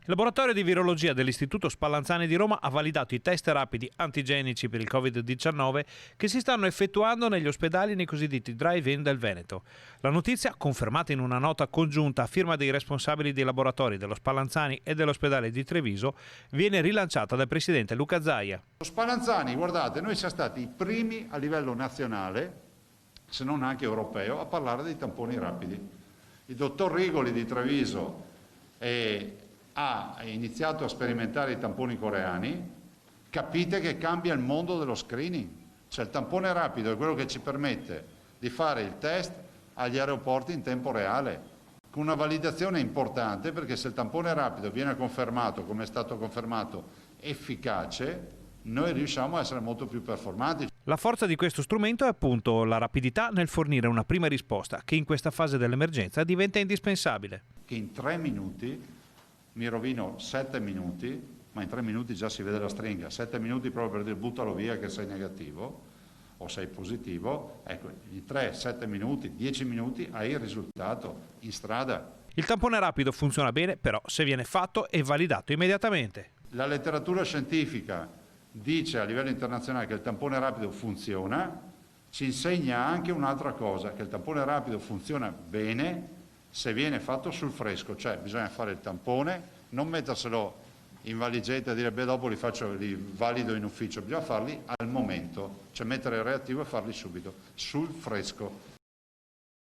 Il laboratorio di virologia dell'Istituto Spallanzani di Roma ha validato i test rapidi antigenici per il Covid-19 che si stanno effettuando negli ospedali nei cosiddetti drive-in del Veneto. La notizia, confermata in una nota congiunta a firma dei responsabili dei laboratori dello Spallanzani e dell'ospedale di Treviso, viene rilanciata dal presidente Luca Zaia. Lo Spallanzani, guardate, noi siamo stati i primi a livello nazionale, se non anche europeo, a parlare dei tamponi rapidi. Il dottor Rigoli di Treviso ha iniziato a sperimentare i tamponi coreani. Capite che cambia il mondo dello screening. Cioè il tampone rapido è quello che ci permette di fare il test agli aeroporti in tempo reale, con una validazione importante, perché se il tampone rapido viene confermato, come è stato confermato, efficace, noi riusciamo a essere molto più performanti. La forza di questo strumento è appunto la rapidità nel fornire una prima risposta, che in questa fase dell'emergenza diventa indispensabile. Che in 3 minuti mi rovino 7 minuti, ma in 3 minuti già si vede la stringa, 7 minuti proprio per dire buttalo via che sei negativo o sei positivo, ecco, in 3-7 minuti, 10 minuti hai il risultato in strada. Il tampone rapido funziona bene, però se viene fatto e validato immediatamente. La letteratura scientifica dice a livello internazionale che il tampone rapido funziona, ci insegna anche un'altra cosa, che il tampone rapido funziona bene se viene fatto sul fresco, cioè bisogna fare il tampone, non metterselo in valigetta e dire beh dopo li valido in ufficio, bisogna farli al momento, cioè mettere il reattivo e farli subito, sul fresco.